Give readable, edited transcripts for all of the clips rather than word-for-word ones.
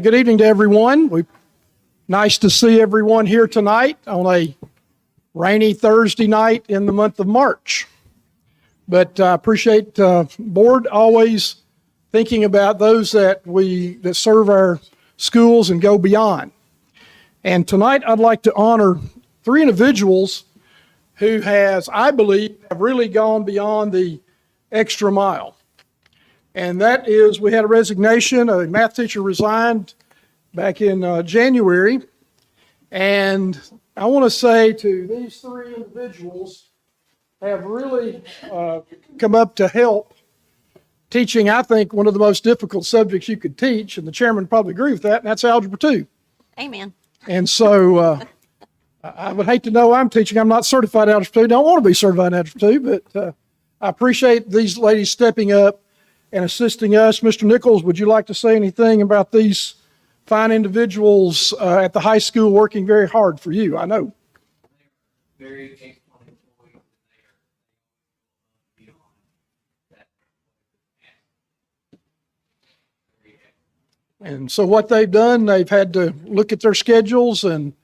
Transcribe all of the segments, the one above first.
Good evening to everyone. Nice to see everyone here tonight on a rainy Thursday night in the month of March. But I appreciate board always thinking about those that serve our schools and go beyond. And tonight I'd like to honor three individuals who I believe, have really gone beyond the extra mile. And that is, we had a resignation. A math teacher resigned back in January. And I want to say to these three individuals have really come up to help teaching, I think, one of the most difficult subjects you could teach. And the chairman would probably agree with that, and that's Algebra 2. Amen. And so I would hate to know I'm teaching. I'm not certified in Algebra 2. Don't want to be certified in Algebra 2, but I appreciate these ladies stepping up and assisting us. Mr. Nichols, would you like to say anything about these fine individuals at the high school working very hard for you? I know. Very capable employees, and they are beyond that. And so what they've done, they've had to look at their schedules and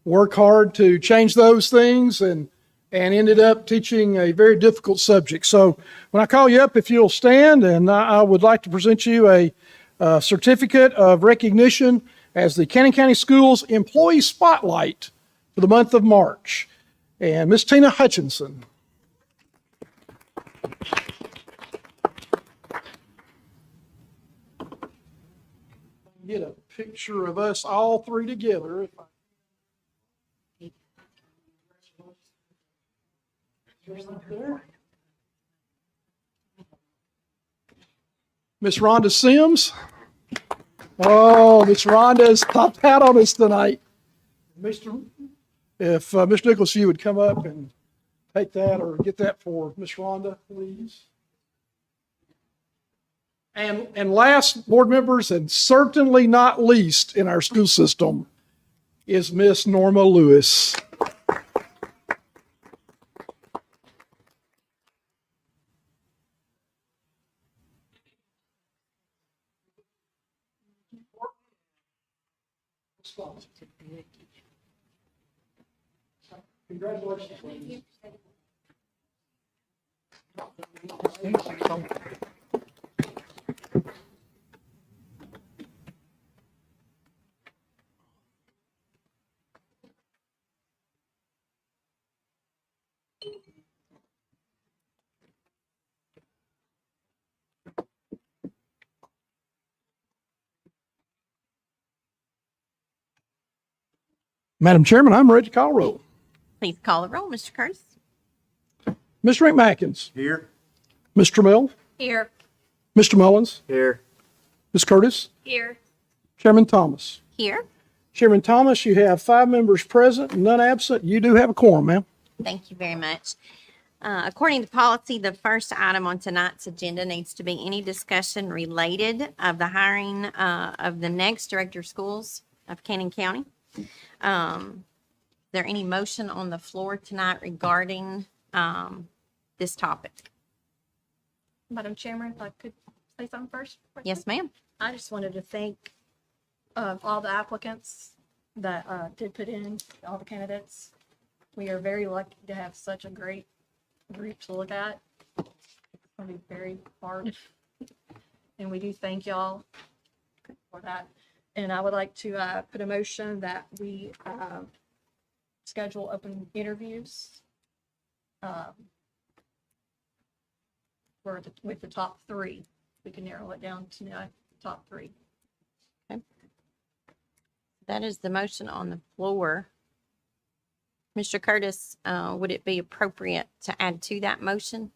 work hard to change those things and ended up teaching a very difficult subject. So when I call you up, if you'll stand, and I would like to present you a certificate of recognition as the Cannon County Schools Employee Spotlight for the month of March. And Miss Tina Hutchinson. Get a picture of us all three together. Miss Rhonda Sims. Oh, Miss Rhonda has popped out on us tonight. If Mr. Nichols, you would come up and take that or get that for Miss Rhonda, please. And last, board members, and certainly not least in our school system, is Miss Norma Lewis. Congratulations. Madam Chairman, I'm ready to call roll. Please call the roll, Mr. Curtis. Mr. Rick Mackins. Here. Mr. Mill. Here. Mr. Mullins. Here. Ms. Curtis. Here. Chairman Thomas. Here. Chairman Thomas, you have 5 members present and none absent. You do have a quorum, ma'am. Thank you very much. According to policy, the first item on tonight's agenda needs to be any discussion related of the hiring of the next director of schools of Cannon County. Is there any motion on the floor tonight regarding this topic? Madam Chairman, if I could say something first. Yes, ma'am. I just wanted to thank all the applicants that did put in, all the candidates. We are very lucky to have such a great group to look at. It's going to be very hard. And we do thank y'all for that. And I would like to put a motion that we schedule open interviews with the top 3. We can narrow it down to the top 3. That is the motion on the floor. Mr. Curtis, would it be appropriate to add to that motion?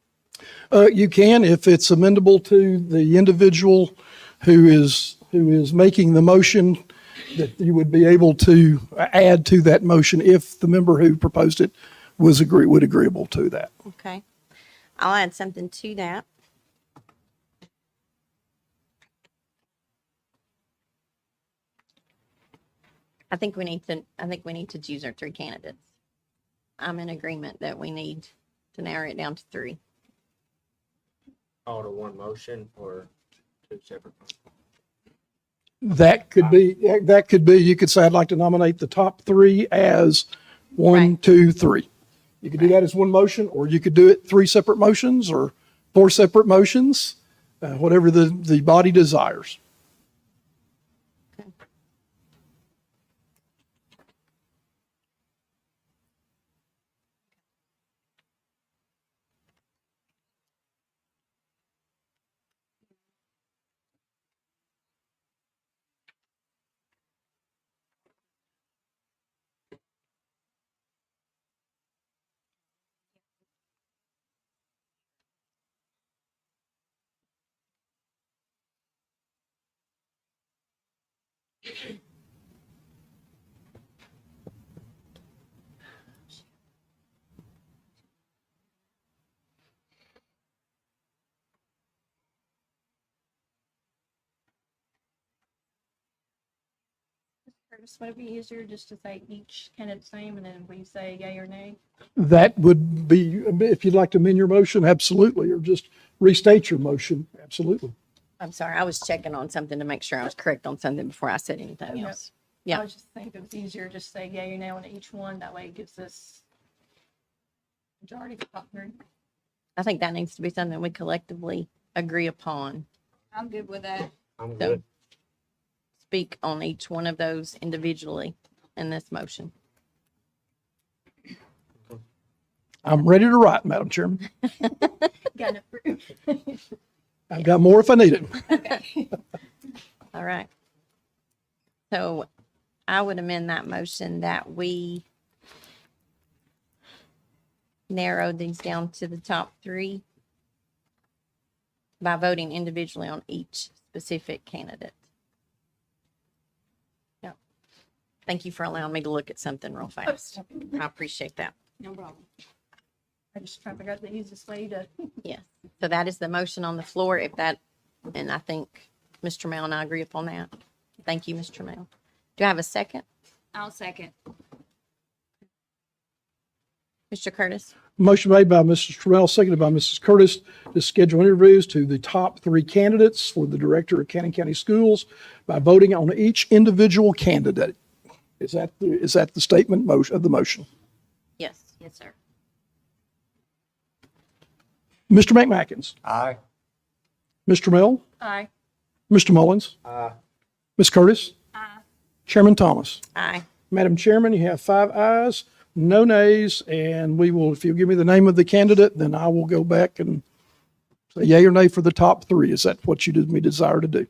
You can, if it's amendable to the individual who is making the motion, that you would be able to add to that motion if the member who proposed it would agreeable to that. Okay. I'll add something to that. I think we need to choose our 3 candidates. I'm in agreement that we need to narrow it down to 3. All to one motion or two separate motions? That could be, you could say, I'd like to nominate the top three as one, Right. 2, 3. You could do that as one motion, or you could do it 3 separate motions or 4 separate motions, whatever the body desires. Curtis, would it be easier just to say each candidate's name and then we say yay or nay? That would be, if you'd like to amend your motion, absolutely, or just restate your motion, absolutely. I'm sorry, I was checking on something to make sure I was correct on something before I said anything Yep. else. Yeah. I was just thinking it was easier just say yay or nay on each one. That way it gives us majority of the top three. I think that needs to be something we collectively agree upon. I'm good with that. I'm So good. speak on each one of those individually in this motion. I'm ready to write, Madam Chairman. Got it approved. I've got more if I need it. All right. So I would amend that motion that we narrow these down to the top three by voting individually on each specific candidate. Yeah. Thank you for allowing me to look at something real fast. I appreciate that. No problem. I just trying to figure out the easiest way to. Yes. So that is the motion on the floor. If that, and I think Mr. Trammell and I agree upon that. Thank you, Mr. Trammell. Do I have a second? I'll second. Mr. Curtis? Motion made by Mrs. Trammell, seconded by Mrs. Curtis, to schedule interviews to the top 3 candidates for the Director of Canning County Schools by voting on each individual candidate. Is that the statement motion of the motion? Yes. Yes, sir. Mr. McMackins, Aye. Mr. Trammell, Aye. Mr. Mullins, Aye. Ms. Curtis, Aye. Chairman Thomas. Aye. Madam Chairman, you have 5 ayes, no nays, and we will, if you give me the name of the candidate, then I will go back and say yea or nay for the top 3. Is that what you desire to do?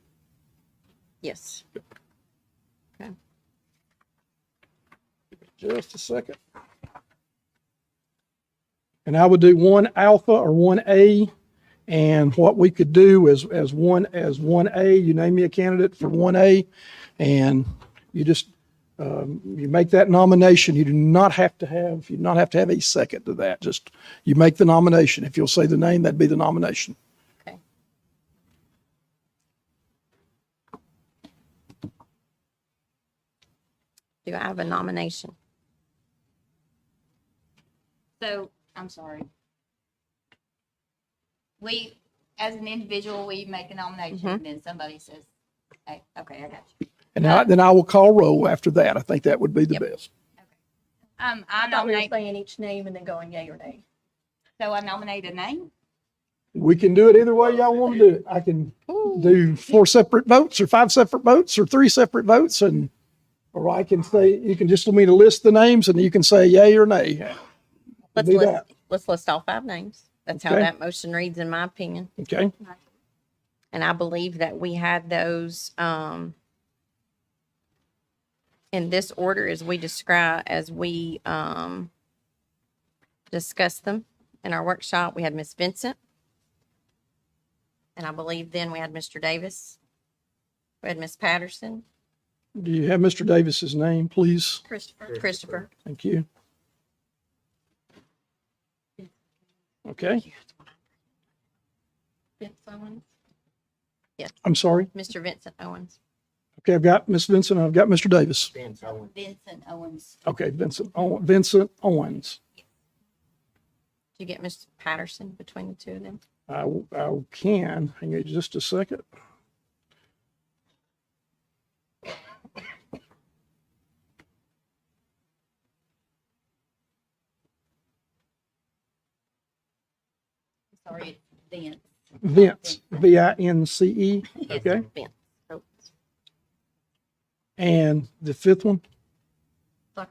Yes. Okay. Just a second. And I would do 1 alpha or 1A. And what we could do is as 1A, you name me a candidate for 1A, and you just you make that nomination. You do not have to have a second to that. Just you make the nomination. If you'll say the name, that'd be the nomination. Okay. Do I have a nomination? So, I'm sorry. We, as an individual, we make a nomination and then somebody says, hey, okay, I got you. And then I will call roll after that. I think that would be the Yep. best. I I thought we were nominate, saying each name and then going yay or nay. so I nominate a name? We can do it either way y'all want to do it. I can do 4 separate votes or 5 separate votes or 3 separate votes, or I can say, you can just let me to list the names and you can say yay or nay. Let's Do list, that. let's list all 5 names. That's how Okay. that motion reads, in my opinion. Okay? And I believe that we had those, in this order as we discussed them in our workshop. We had Miss Vincent. And I believe then we had Mr. Davis. We had Miss Patterson, Do you have Mr. Davis's name, please? Christopher. Thank you. Okay, Vince Owens. I'm sorry. Mr. Vincent Owens. Okay, I've got Miss Vincent, I've got Mr. Davis. Vince Owens. Vincent Owens. Okay, Vincent Owens. Did you get Miss Patterson between the two of them? I can, hang on just a second. Sorry, it's Vince. Vince, V-I-N-C-E, Yes, okay? Vince. Oh, And the fifth one,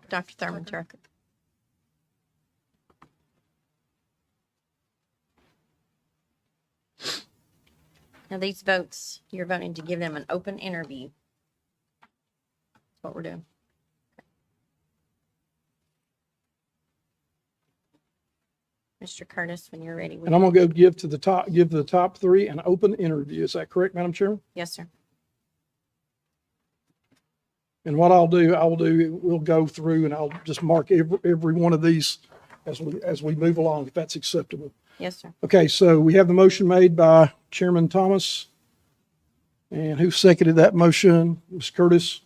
Dr. Thurman Tucker. Now, these votes, you're voting to give them an open interview. That's what we're doing. Mr. Curtis, when you're ready. and I'm gonna go give the top three an open interview. Is that correct, Madam Chairman? Yes, sir. And what we'll go through and I'll just mark every one of these as we move along, if that's acceptable. Yes, sir. Okay, so we have the motion made by Chairman Thomas. And who seconded that motion? Ms. Curtis.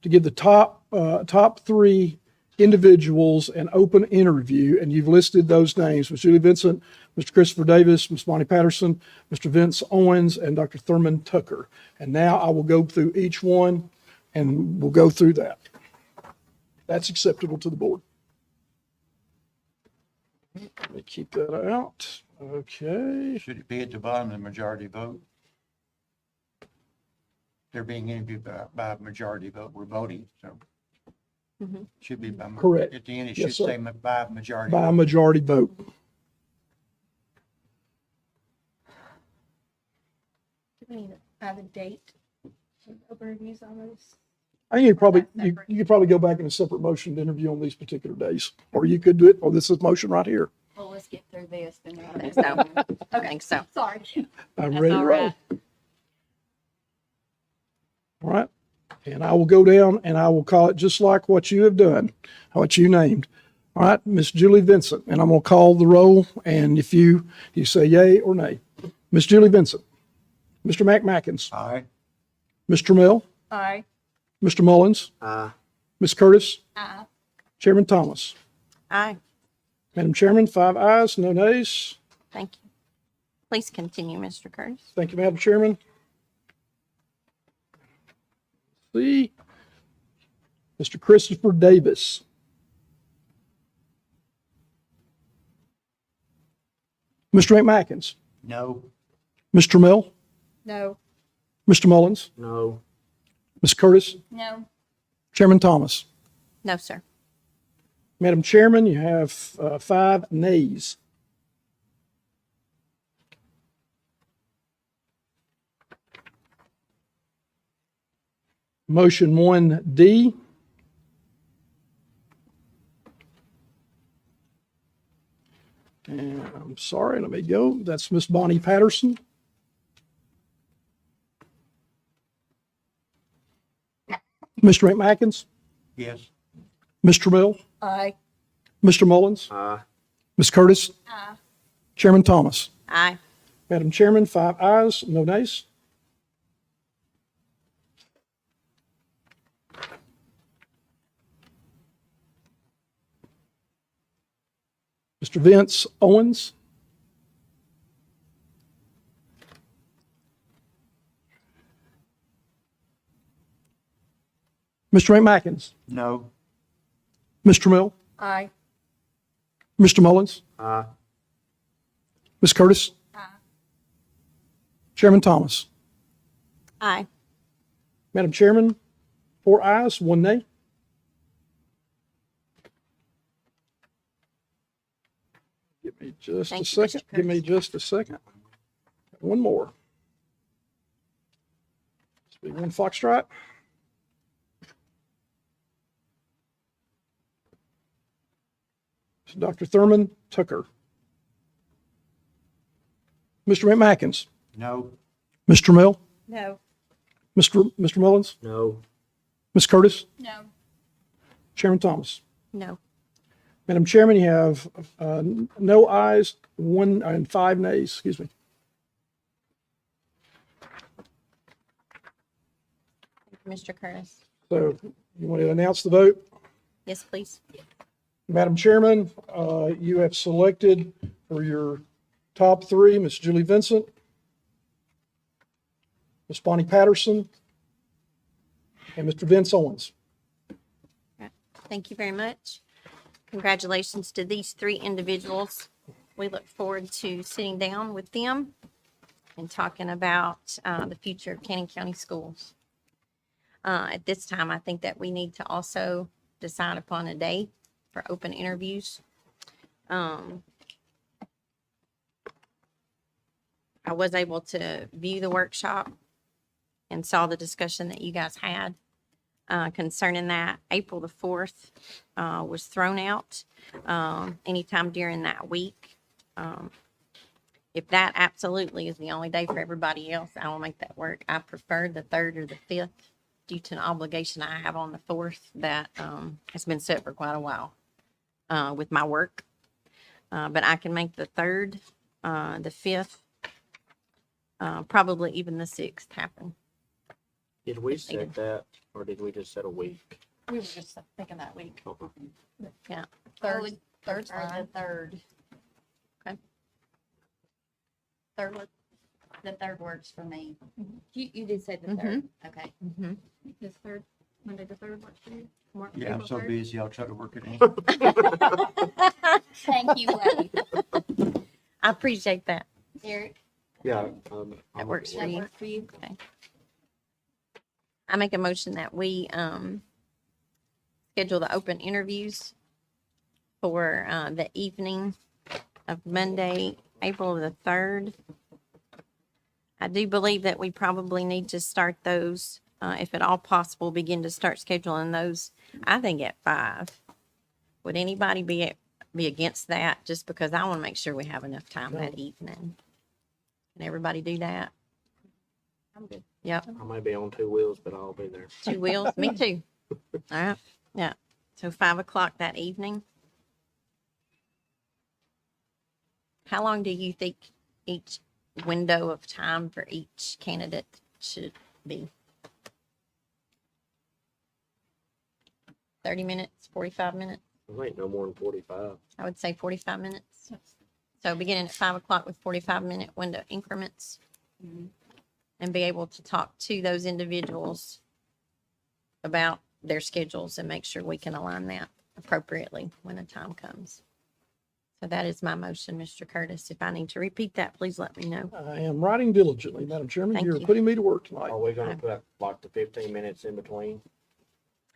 To give the top three individuals an open interview, and you've listed those names: Ms. Julie Vincent, Mr. Christopher Davis, Ms. Bonnie Patterson, Mr. Vince Owens, and Dr. Thurman Tucker. And now I will go through each one, and we'll go through that. That's acceptable to the board. Let me keep that out. Okay. Should it be at the bottom, the majority vote? They're being interviewed by majority vote. We're voting, so. Mhm. Should be by. Correct. At the end, it Yes, should sir. say by majority. By a vote. majority vote. Do we need to add a date? Open reviews on those? I think That's you could probably go back in a separate motion to interview on these particular days, or you could do it, or this is motion right here. Well, let's get through this, then. I think so. I think so. Sorry. I'm That's ready to all roll. right. All right. And I will go down and I will call it just like what you have done, what you named. All right, Miss Julie Vincent, and I'm going to call the roll. And if you say yay or nay. Miss Julie Vincent, Mr. Mackins, Aye. Mr. Mill, Aye. Mr. Mullins, Miss Curtis, Aye. Chairman Thomas. Aye. Madam Chairman, 5 ayes, no nays. Thank you. Please continue, Mr. Curtis. Thank you, Madam Chairman. See, Mr. Christopher Davis. Mr. McMackins, No. Mr. Mill, No. Mr. Mullins, No. Ms. Curtis, No. Chairman Thomas. No, sir. Madam Chairman, you have 5 nays. Motion 1D. And I'm sorry, let me go. That's Miss Bonnie Patterson. Mr. McMackins, Yes. Mr. Mill, Aye. Mr. Mullins, Ms. Curtis, Aye. Chairman Thomas. Aye. Madam Chairman, 5 ayes, no nays. Mr. Vince Owens. Mr. McMackins, No. Mr. Mill, Aye. Mr. Mullins, Ms. Curtis, Aye. Chairman Thomas. Aye. Madam Chairman, 4 ayes, 1 nay. Give me just a Thank you, Mr. second. Give me just a second. One more. Let's be one Foxtrot. Dr. Thurman Tucker. Mr. McMackins, No. Mr. Mill, No. Mr. Mullins, No. Ms. Curtis, No. Chairman Thomas. No. Madam Chairman, you have no ayes, 1 and 5 nays, excuse me. Mr. Curtis. So you want to announce the vote? Yes, please. Madam Chairman, you have selected for your top 3, Ms. Julie Vincent, Ms. Bonnie Patterson, and Mr. Vince Owens. Thank you very much. Congratulations to these 3 individuals. we look forward to sitting down with them and talking about the future of Cannon County schools. At this time, I think that we need to also decide upon a day for open interviews. I was able to view the workshop and saw the discussion that you guys had concerning that. April the 4th was thrown out anytime during that week. If that absolutely is the only day for everybody else, I will make that work. I prefer the 3rd or the 5th due to an obligation I have on the 4th that has been set for quite a while with my work. But I can make the 3rd, the 5th, probably even the 6th happen. Did we set that, or did we just set a week? We were just thinking that week. Yeah. I would Third's prefer fine. the 3rd. Okay. The 3rd works for me. You did say the 3rd. Okay. Mm-hmm. This third, Monday the 3rd works for you? Yeah, I'm April so 3rd? busy, I'll try to work it in. Thank you, Wade. I appreciate that. Eric, Yeah. That works does for that you. work for you? Okay. I make a motion that we schedule the open interviews for the evening of Monday, April the 3rd. I do believe that we probably need to start those, if at all possible, begin to start scheduling those, I think at 5. Would anybody be against that? Just because I want to make sure we have enough time that evening. Can everybody do that? I'm good. Yep. I may be on 2 wheels, but I'll be there. 2 wheels, me too. All right, yeah. So 5 o'clock that evening. How long do you think each window of time for each candidate should be? 30 minutes, 45 minutes? I think no more than 45. I would say 45 minutes. So beginning at 5 o'clock with 45-minute window increments. And be able to talk to those individuals about their schedules and make sure we can align that appropriately when the time comes. So that is my motion, Mr. Curtis. If I need to repeat that, please let me know. I am writing diligently, Madam Chairman. Thank You're you. putting me to work tonight. Are we gonna put like the 15 minutes in between?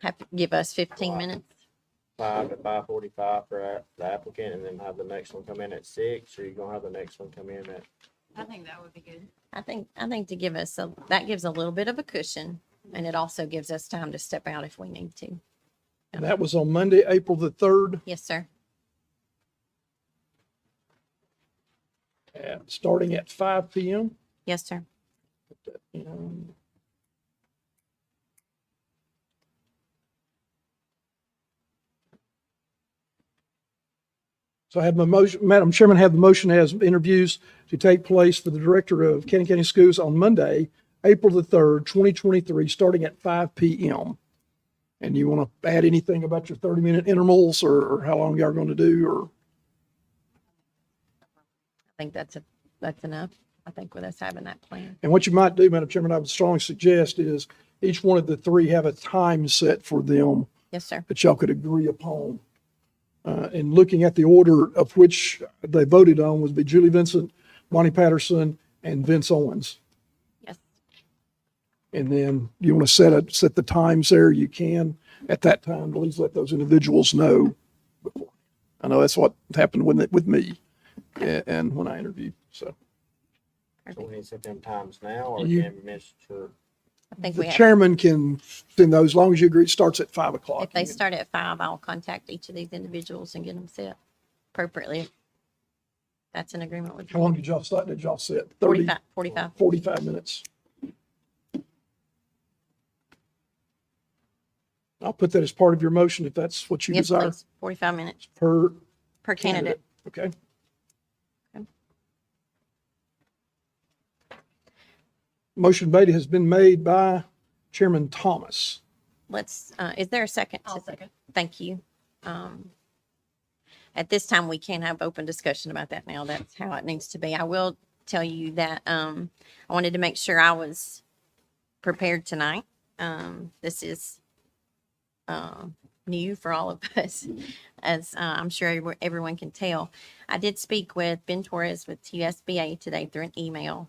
Have to give us 15 minutes. 5 to 5:45 for the applicant, and then have the next one come in at 6, or you gonna have the next one come in at? I think that would be good. I think to give us that gives a little bit of a cushion, and it also gives us time to step out if we need to. And that was on Monday, April the 3rd, Yes, sir. starting at 5 p.m. Yes, sir. So I have my motion, Madam Chairman, I have the motion as interviews to take place for the Director of Cannon County Schools on Monday, April the 3rd, 2023, starting at 5 p.m. And you want to add anything about your 30-minute intervals or how long y'all are going to do, or? I think that's enough. I think with us having that plan. And what you might do, Madam Chairman, I would strongly suggest is each one of the three have a time set for them Yes, sir. that y'all could agree upon. And looking at the order of which they voted on would be Julie Vincent, Bonnie Patterson, and Vince Owens. Yes. And then you want to set the times there, you can. At that time, please let those individuals know before. I know that's what happened with me and when I interviewed, so. So we need to set them times now, or You- can Mr. I think The we have. chairman can send those, as long as you agree, it starts at 5 o'clock. If they start at 5, I'll contact each of these individuals and get them set appropriately. That's an agreement with How long did y'all set? 30, 45. 45 minutes. I'll put that as part of your motion if that's what you Yes, desire please. 45 minutes per per candidate. Okay. Okay. Motion made has been made by Chairman Thomas. Let's, is there a second? I'll second. Thank you. At this time, we can't have open discussion about that now. That's how it needs to be. I will tell you that I wanted to make sure I was prepared tonight. This is new for all of us, as I'm sure everyone can tell. I did speak with Ben Torres with TSBA today through an email.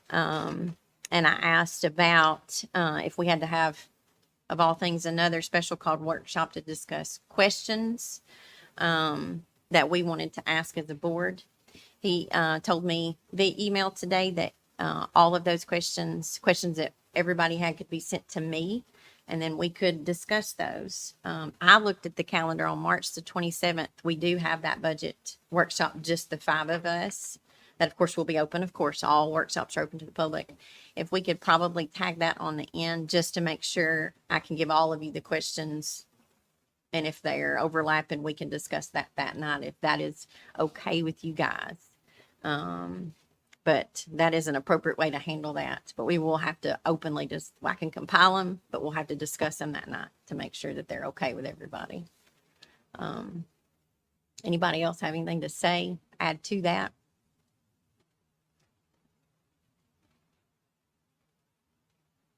And I asked about if we had to have, of all things, another special called workshop to discuss questions that we wanted to ask as a board. He told me via email today that all of those questions that everybody had, could be sent to me, and then we could discuss those. I looked at the calendar on March the 27th. We do have that budget workshop, just the 5 of us. That, of course, will be open. Of course, all workshops are open to the public. If we could probably tag that on the end, just to make sure I can give all of you the questions, and if they're overlapping, we can discuss that night, if that is okay with you guys. But that is an appropriate way to handle that. But we will have to openly I can compile them, but we'll have to discuss them that night to make sure that they're okay with everybody. Anybody else have anything to say, add to that?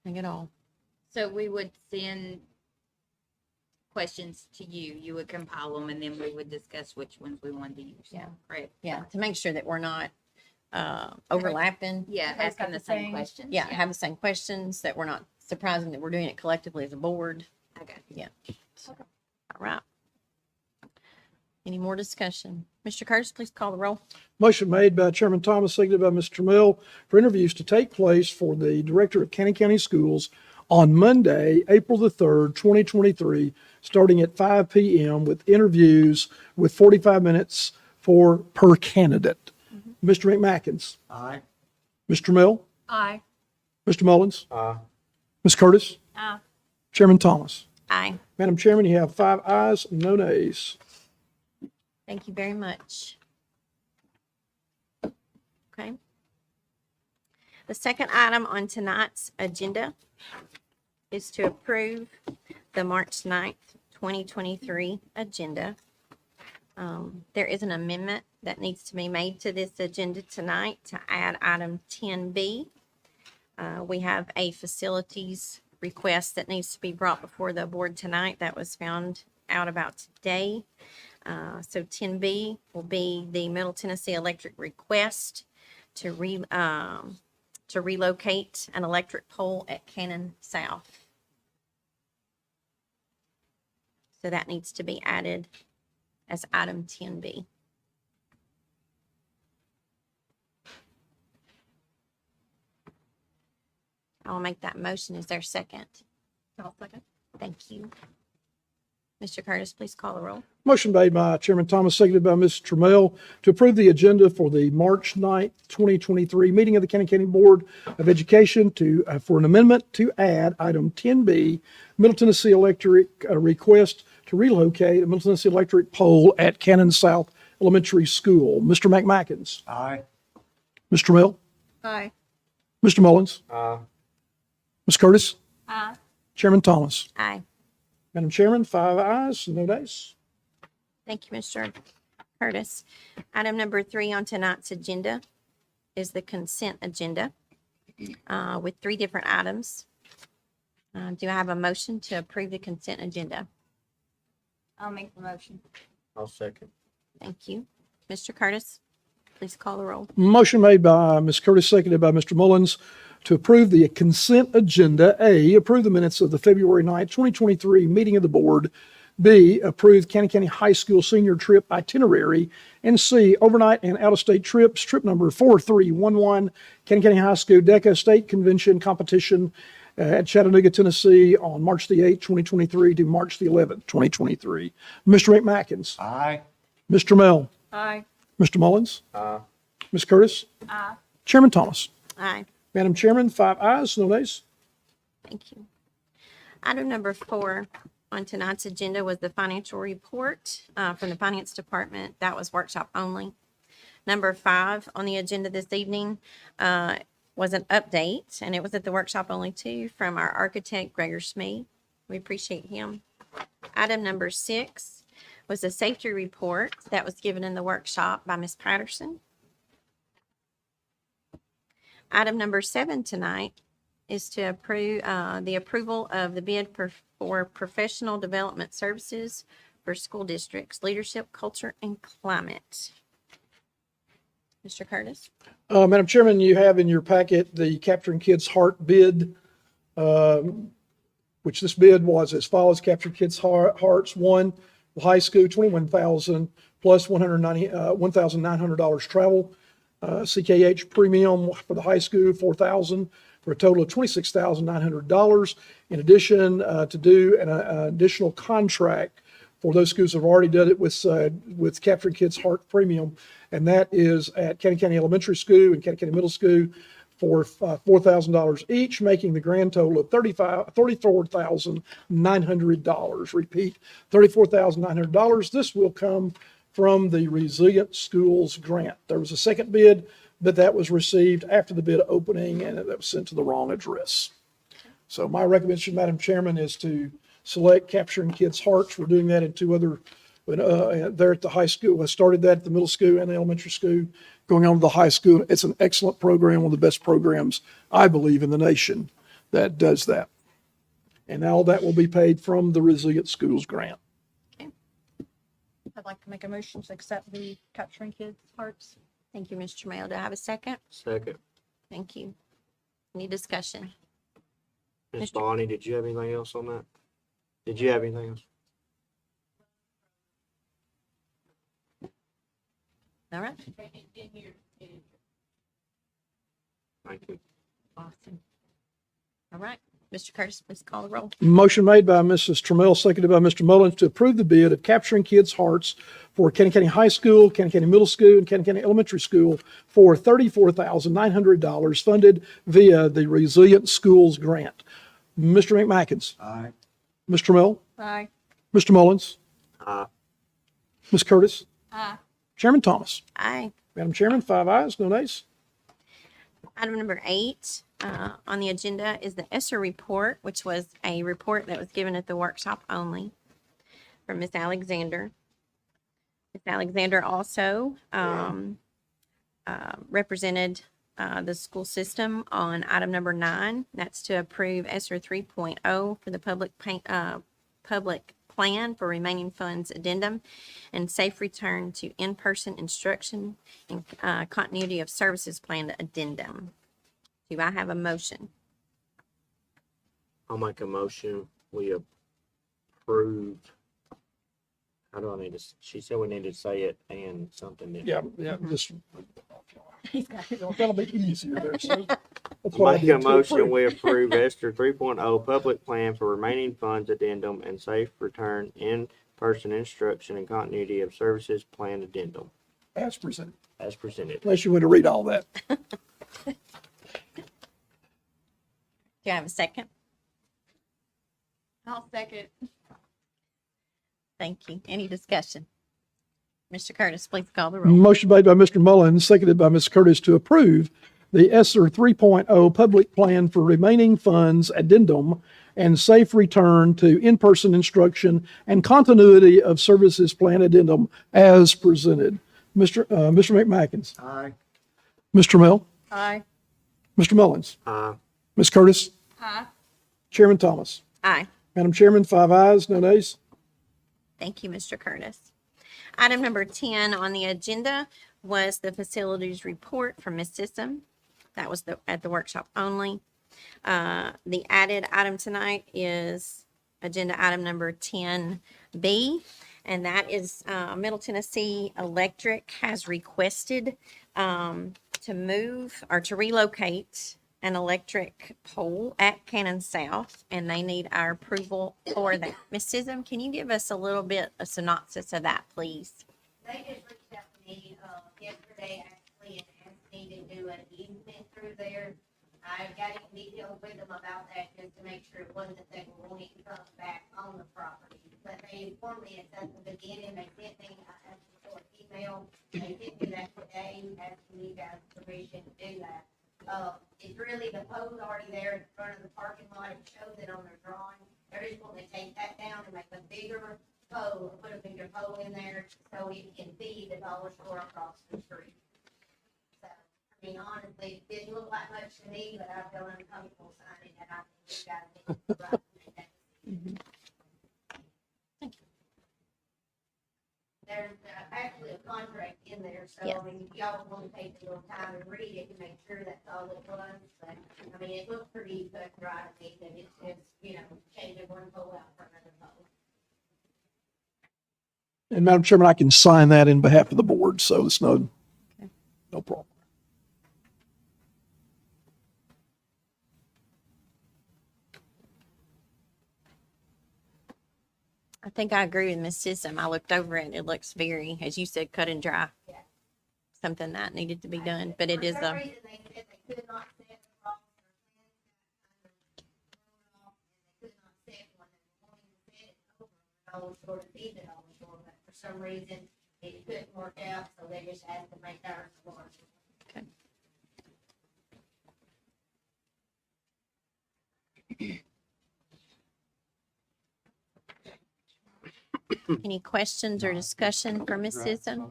Nothing at all. So we would send questions to you. You would compile them, and then we would discuss which ones we wanted to use. Yeah. Correct. Yeah, to make sure that we're not overlapping. Yeah, Everybody's asking got the the same same- questions. Yeah, have the same questions, that we're not surprising that we're doing it collectively as a board. Okay. Yeah. All right. Any more discussion? Mr. Curtis, please call the roll. Motion made by Chairman Thomas, seconded by Mr. Mill, for interviews to take place for the Director of Canning County Schools on Monday, April the 3rd, 2023, starting at 5 p.m. with interviews with 45 minutes per candidate. Mr. McMackins. Aye. Mr. Mill. Aye. Mr. Mullins. Aye. Ms. Curtis. Aye. Chairman Thomas. Aye. Madam Chairman, you have 5 ayes, no nays. Thank you very much. Okay. The second item on tonight's agenda is to approve the March 9th, 2023 agenda. There is an amendment that needs to be made to this agenda tonight to add item 10B. We have a facilities request that needs to be brought before the board tonight that was found out about today. So 10B will be the Middle Tennessee Electric request to relocate an electric pole at Cannon South. So that needs to be added as item 10B. I'll make that motion. Is there a second? I'll second. Thank you. Mr. Curtis, please call the roll. Motion made by Chairman Thomas, seconded by Mr. Trammell, to approve the agenda for the March 9th, 2023 meeting of the Canning County Board of Education for an amendment to add item 10B, Middle Tennessee Electric request to relocate a Middle Tennessee Electric pole at Cannon South Elementary School. Mr. McMackins. Aye. Mr. Mill. Aye. Mr. Mullins. Aye. Ms. Curtis. Aye. Chairman Thomas. Aye. Madam Chairman, 5 ayes, no nays. Thank you, Mr. Curtis. Item number 3 on tonight's agenda is the consent agenda with 3 different items. Do I have a motion to approve the consent agenda? I'll make the motion. I'll second. Thank you. Mr. Curtis, please call the roll. Motion made by Ms. Curtis, seconded by Mr. Mullins, to approve the consent agenda. A, approve the minutes of the February 9th, 2023 meeting of the board. B, approve Canning County High School senior trip itinerary. And C, overnight and out-of-state trips, trip number 4311, Canning County High School DECA State Convention Competition at Chattanooga, Tennessee on March the 8th, 2023 to March the 11th, 2023. Mr. McMackins. Aye. Mr. Mell. Aye. Mr. Mullins. Aye. Ms. Curtis. Aye. Chairman Thomas. Aye. Madam Chairman, 5 ayes, no nays. Thank you. Item number 4 on tonight's agenda was the financial report from the Finance Department. That was workshop only. Number 5 on the agenda this evening was an update, and it was at the workshop only too, from our architect, Gregor Smee. We appreciate him. Item number 6 was a safety report that was given in the workshop by Ms. Patterson. Item number 7 tonight is to approve the approval of the bid for professional development services for school districts, leadership, culture, and climate. Mr. Curtis? Madam Chairman, you have in your packet the Capturing Kids Heart bid, which this bid was as follows: Capturing Kids Hearts, one, the high school, 21,000 plus $1,900 travel. CKH premium for the high school, 4,000 for a total of $26,900. In addition, to do an additional contract for those schools that have already done it with Capturing Kids Heart Premium, and that is at Cannon County Elementary School and Cannon County Middle School for $4,000 each, making the grand total of $34,900. Repeat, $34,900. This will come from the Resilient Schools Grant. There was a second bid, but that was received after the bid opening, and that was sent to the wrong address. So my recommendation, Madam Chairman, is to select Capturing Kids Hearts. We're doing that in two other, there at the high school. I started that at the middle school and the elementary school, going on to the high school. It's an excellent program, one of the best programs, I believe, in the nation that does that. And all that will be paid from the Resilient Schools Grant. I'd like to make a motion to accept the Capturing Kids Hearts. Thank you, Mr. Mayo. Do I have a second? Second. Thank you. Any discussion? Ms. Mr. Bonnie, did you have anything else on that? Did you have anything else? All right. Thank you. Awesome. All right. Mr. Curtis, please call the roll. Motion made by Mrs. Trammell, seconded by Mr. Mullins to approve the bid of Capturing Kids Hearts for Cannon County High School, Cannon County Middle School, and Cannon County Elementary School for $34,900 funded via the Resilient Schools Grant. Mr. McMackins. Aye. Ms. Trammell. Aye. Mr. Mullins. Aye. Ms. Curtis. Aye. Chairman Thomas. Aye. Madam Chairman, 5 ayes, no nays. Item number 8 on the agenda is the ESSER report, which was a report that was given at the workshop only from Ms. Alexander. Ms. Alexander also represented the school system on item number 9. That's to approve ESSER 3.0 for the public plan for remaining funds addendum and safe return to in-person instruction and continuity of services plan addendum. Do I have a motion? I'll make a motion. We approve. How do I need to, she said we need to say it and something. didn't we? Yeah, just, He's got his own. that'll be easier there, so. That's what I Make did a to motion, approve. we approve ESTER 3.0 public plan for remaining funds addendum and safe return in-person instruction and continuity of services plan addendum As presented, as presented. unless you want to read all that. Do I have a second? I'll second. Thank you. Any discussion? Mr. Curtis, please call the roll. Motion made by Mr. Mullins, seconded by Ms. Curtis to approve the ESSER 3.0 public plan for remaining funds addendum and safe return to in-person instruction and continuity of services plan addendum as presented. Mr. McMackins. Aye. Mr. Trammell. Aye. Mr. Mullins. Aye. Ms. Curtis. Aye. Chairman Thomas. Aye. Madam Chairman, 5 ayes, no nays. Thank you, Mr. Curtis. Item number 10 on the agenda was the facilities report from Ms. Sissom. That was at the workshop only. The added item tonight is agenda item number 10B, and that is Middle Tennessee Electric has requested to move or to relocate an electric pole at Cannon South, and they need our approval for that. Ms. Sissom, can you give us a little bit of synopsis of that, please? They just reached out to me, yesterday actually and asked me to do an easement through there. I got in detail with them about that just to make sure it wasn't that we're wanting to come back on the property. But they informed me at the beginning, they sent me, I asked for an email, they sent me that today, asking you guys permission to do that. It's really, the pole's already there in front of the parking lot, it shows it on their drawing. They're just going to take that down and make a bigger pole, put a bigger pole in there so it can feed the dollar store across the street. So, I mean, honestly, it didn't look like much to me, but I feel uncomfortable signing that. I think you guys need to write and make that decision. There's actually a contract in there, so Yes. I mean, if y'all want to take a little time and read it and make sure that's all it was, but, I mean, it looked pretty cut and dry to me, that it's just, you know, changing one pole out for another pole. And Madam Chairman, I can sign that in behalf of the board, so it's no problem. I think I agree with Ms. Sissom. I looked over it. It looks very, as you said, cut and dry. Yeah. Something that needed to be done, but it is For some a, reason, they said they could not set across their fence, got kind of thrown off, and they could not set one, and wanting to set it over, and all the sort of feed it all the sort, but for some reason, it couldn't work out, so they just had to make ours larger. any questions or discussion for Ms. Sissom?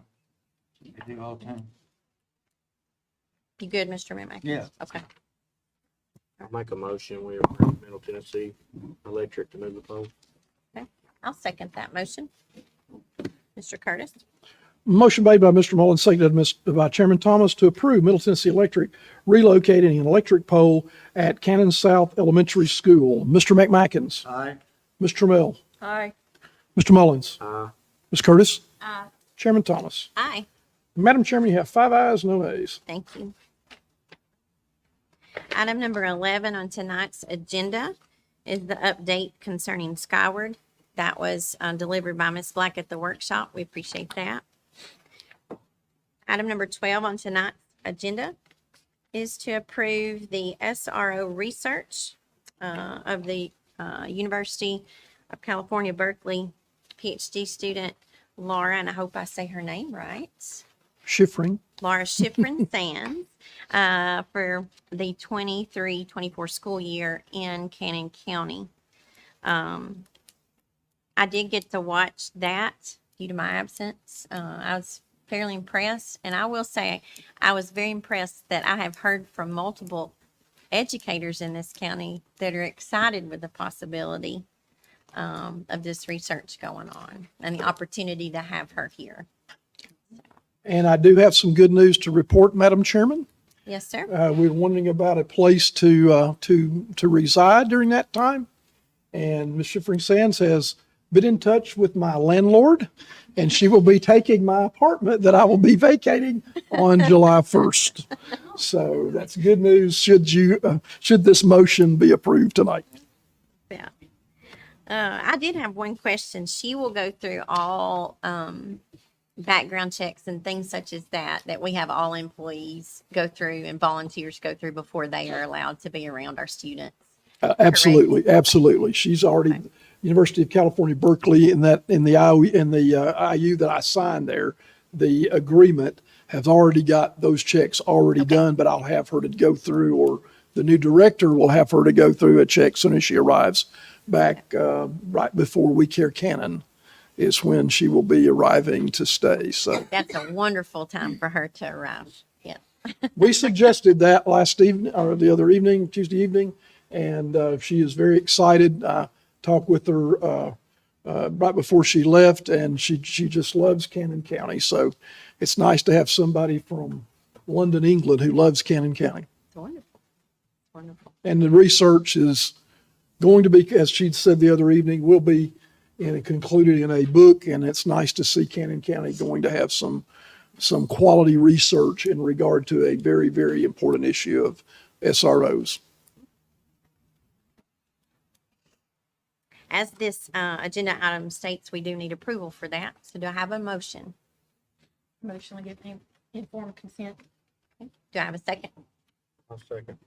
They do all the time. You good, Mr. Matt? Yeah. Okay. I'll make a motion. We approve Middle Tennessee Electric to move the pole. I'll second that motion. Mr. Curtis? Motion made by Mr. Mullins, seconded by Chairman Thomas to approve Middle Tennessee Electric relocating an electric pole at Cannon South Elementary School. Mr. McMackins. Aye. Mr. Trammell. Aye. Mr. Mullins. Aye. Ms. Curtis. Aye. Chairman Thomas. Aye. Madam Chairman, you have 5 ayes, no nays. Thank you. Item number 11 on tonight's agenda is the update concerning Skyward. That was delivered by Ms. Black at the workshop. We appreciate that. Item number 12 on tonight's agenda is to approve the SRO research of the University of California, Berkeley PhD student Laura, and I hope I say her name right. Schiffring. Laura Schifrin Sands for the 23-24 school year in Cannon County. I did get to watch that due to my absence. I was fairly impressed, and I will say I was very impressed that I have heard from multiple educators in this county that are excited with the possibility of this research going on and the opportunity to have her here. And I do have some good news to report, Madam Chairman. Yes, sir. We're wondering about a place to reside during that time. And Ms. Schiffring Sands has been in touch with my landlord, and she will be taking my apartment that I will be vacating on July 1st. So that's good news should this motion be approved tonight. Yeah. I did have one question. She will go through all background checks and things such as that we have all employees go through and volunteers go through before they are allowed to be around our students. Absolutely, absolutely. She's already, University of California, Berkeley, in the IU that I signed there, the agreement has already got those checks already done, but I'll have her to go through, or the new director will have her to go through a check soon as she arrives back, right before We Care Cannon is when she will be arriving to stay. So That's a wonderful time for her to arrive. Yeah. we suggested that last evening, or the other evening, Tuesday evening, and she is very excited. I talked with her right before she left, and she just loves Cannon County. So it's nice to have somebody from London, England, who loves Cannon County. It's wonderful. Wonderful. And the research is going to be, as she said the other evening, will be concluded in a book, and it's nice to see Cannon County going to have some quality research in regard to a very, very important issue of SROs. As this agenda item states, we do need approval for that. So do I have a motion? Motion to give informed consent. Do I have a second? I'll second.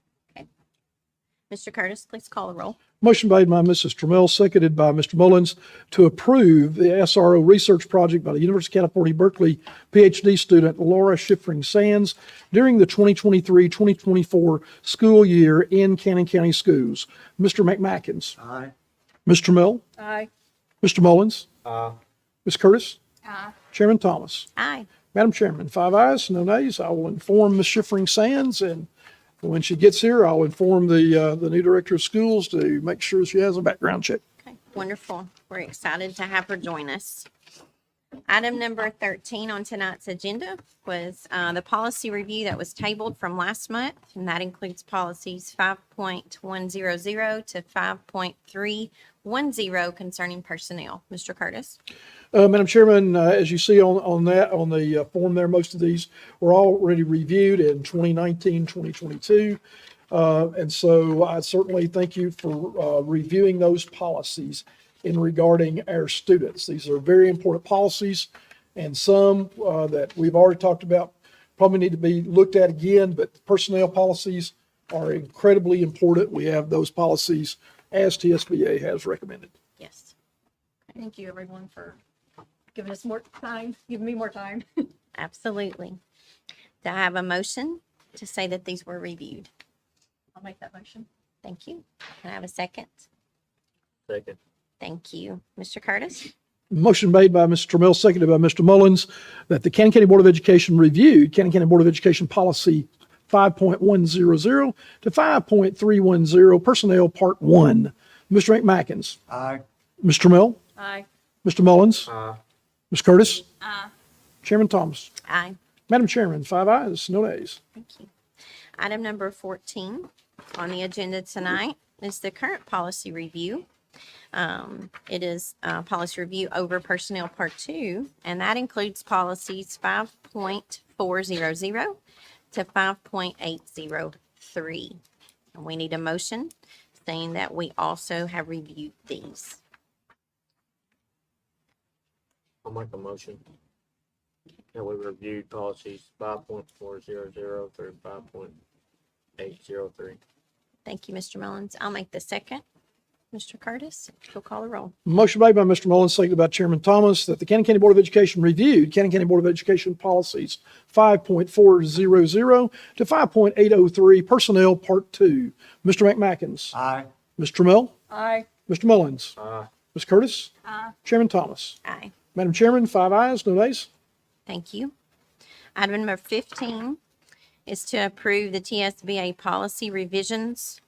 Mr. Curtis, please call the roll. Motion made by Mrs. Trammell, seconded by Mr. Mullins to approve the SRO research project by the University of California, Berkeley PhD student Laura Schiffring Sands during the 2023-2024 school year in Cannon County schools. Mr. McMackins. Aye. Ms. Trammell. Aye. Mr. Mullins. Aye. Ms. Curtis. Aye. Chairman Thomas. Aye. Madam Chairman, 5 ayes, no nays. I will inform Ms. Schiffring Sands, and when she gets here, I'll inform the new director of schools to make sure she has a background check. Okay. Wonderful. We're excited to have her join us. Item number 13 on tonight's agenda was the policy review that was tabled from last month, and that includes policies 5.100 to 5.310 concerning personnel. Mr. Curtis? Madam Chairman, as you see on the form there, most of these were already reviewed in 2019, 2022. And so I certainly thank you for reviewing those policies in regarding our students. These are very important policies, and some that we've already talked about probably need to be looked at again, but personnel policies are incredibly important. We have those policies as TSBA has recommended. Yes. Thank you, everyone, for giving us more time, giving me more time. Absolutely. Do I have a motion to say that these were reviewed? I'll make that motion. Thank you. Can I have a second? Second. Thank you. Mr. Curtis? Motion made by Mr. Trammell, seconded by Mr. Mullins, that the Cannon County Board of Education reviewed Cannon County Board of Education Policy 5.100 to 5.310 Personnel Part 1. Mr. McMackins. Aye. Mr. Trammell. Aye. Mr. Mullins. Aye. Ms. Curtis. Aye. Chairman Thomas. Aye. Madam Chairman, 5 ayes, no nays. Thank you. Item number 14 on the agenda tonight is the current policy review. It is policy review over personnel part 2, and that includes policies 5.400 to 5.803. And we need a motion saying that we also have reviewed these. I'll make a motion that we reviewed policies 5.400 through 5.803. Thank you, Mr. Mullins. I'll make the second. Mr. Curtis, you'll call the roll. Motion made by Mr. Mullins, seconded by Chairman Thomas, that the Cannon County Board of Education reviewed Cannon County Board of Education policies 5.400 to 5.803 Personnel Part 2. Mr. McMackins. Aye. Mr. Trammell. Aye. Mr. Mullins. Aye. Ms. Curtis. Aye. Chairman Thomas. Aye. Madam Chairman, 5 ayes, no nays. Thank you. Item number 15 is to approve the TSBA policy revisions.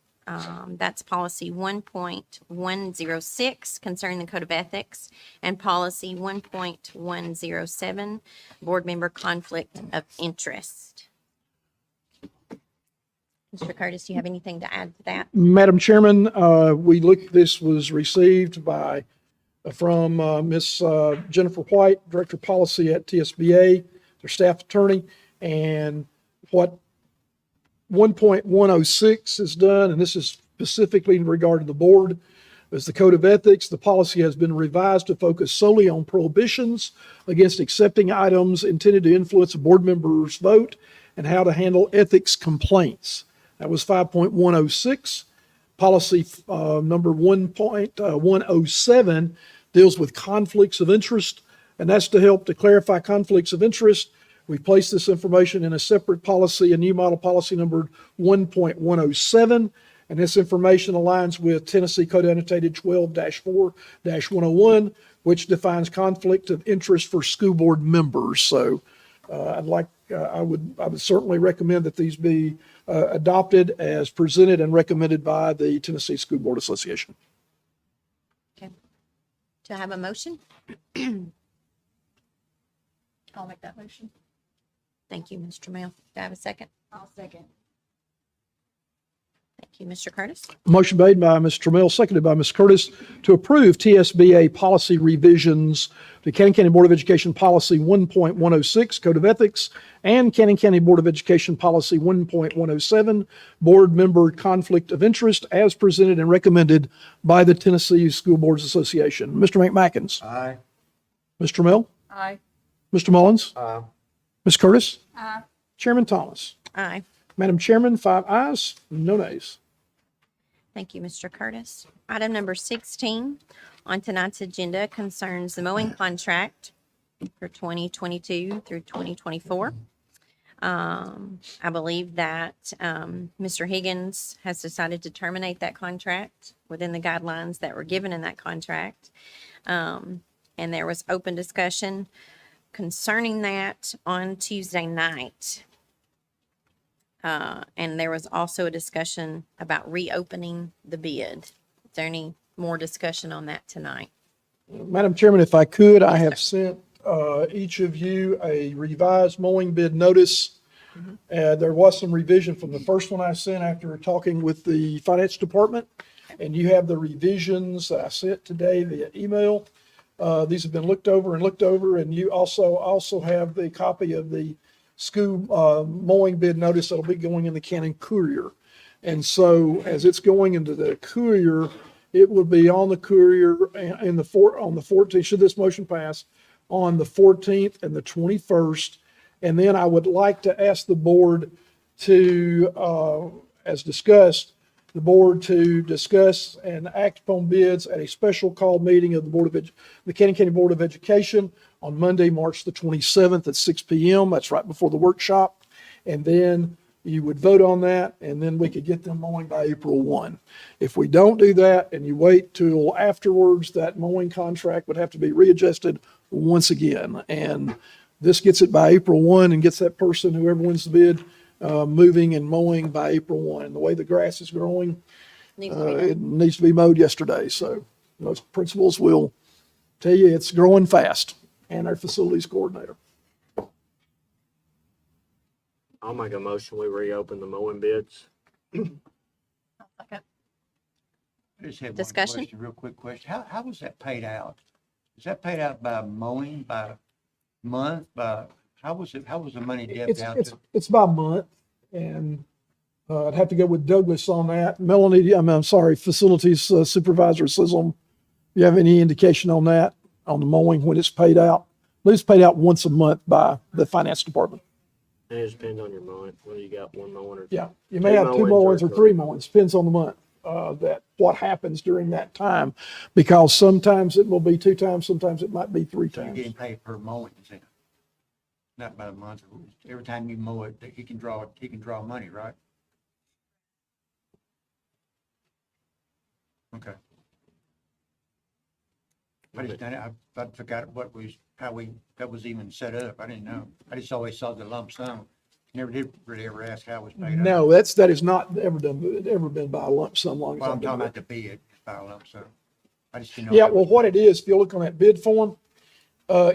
That's policy 1.106 concerning the Code of Ethics, and policy 1.107 board member conflict of interest. Mr. Curtis, do you have anything to add to that? Madam Chairman, this was received from Ms. Jennifer White, Director of Policy at TSBA, their staff attorney, and what 1.106 is done, and this is specifically in regard to the board, is the Code of Ethics. The policy has been revised to focus solely on prohibitions against accepting items intended to influence a board member's vote and how to handle ethics complaints. That was 5.106. Policy number 1.107 deals with conflicts of interest, and that's to help to clarify conflicts of interest. We placed this information in a separate policy, a new model policy numbered 1.107, and this information aligns with Tennessee Code Annotated 12-4-101, which defines conflict of interest for school board members. So I would certainly recommend that these be adopted as presented and recommended by the Tennessee School Board Association. Okay. Do I have a motion? I'll make that motion. Thank you, Mr. Trammell. Do I have a second? I'll second. Thank you, Mr. Curtis. Motion made by Mr. Trammell, seconded by Ms. Curtis, to approve TSBA policy revisions to Cannon County Board of Education Policy 1.106, Code of Ethics, and Cannon County Board of Education Policy 1.107, Board Member Conflict of Interest, as presented and recommended by the Tennessee School Boards Association. Mr. McMackins. Aye. Mr. Trammell. Aye. Mr. Mullins. Aye. Ms. Curtis. Aye. Chairman Thomas. Aye. Madam Chairman, 5 ayes, no nays. Thank you, Mr. Curtis. Item number 16 on tonight's agenda concerns the mowing contract for 2022 through 2024. I believe that Mr. Higgins has decided to terminate that contract within the guidelines that were given in that contract. And there was open discussion concerning that on Tuesday night. And there was also a discussion about reopening the bid. Is there any more discussion on that tonight. Madam Chairman, if I could, I have sent each of you a revised mowing bid notice. There was some revision from the first one I sent after talking with the finance department. And you have the revisions that I sent today via email. These have been looked over, and you also have the copy of the school mowing bid notice that'll be going in the Cannon Courier. And so as it's going into the Courier, it will be on the Courier on the 14th, should this motion pass, on the 14th and the 21st. And then I would like to ask the board to, as discussed, the board to discuss and act upon bids at a special call meeting of the Cannon County Board of Education on Monday, March the 27th at 6 p.m. That's right before the workshop. And then you would vote on that, and then we could get them mowing by April 1. If we don't do that and you wait till afterwards, that mowing contract would have to be readjusted once again. And this gets it by April 1 and gets that person, whoever wins the bid, moving and mowing by April 1. And the way the grass is growing, Needs to be done. it needs to be mowed yesterday. So most principals will tell you it's growing fast, and our facilities coordinator. I'll make a motion, we reopen the mowing bids. Second. I just have one Discussion? question, real quick question. How was that paid out? Is that paid out by mowing, by month, by, how was the money dipped out to? It's by month, and I'd have to go with Douglas on that. Melanie, I'm sorry, facilities supervisor Sizzle, you have any indication on that, on the mowing, when it's paid out? It's paid out once a month by the finance department. And it depends on your mowing, whether you got one mowing or. Yeah, you may have two mowings or three mowings, depends on the month, what happens during that time. Because sometimes it will be 2 times, sometimes it might be 3 So you're times. getting paid per mowing, is it? Not by the month. Every time you mow it, he can draw money, right? Okay. I forgot that was even set up. I didn't know. I just always saw the lump sum. Never did really ever ask how it was paid out. No, that is not ever been by a lump sum long as Well, I've I'm been talking there. about the bid, it's by a lump sum. I just didn't know. Yeah, well, what it is, if you look on that bid form,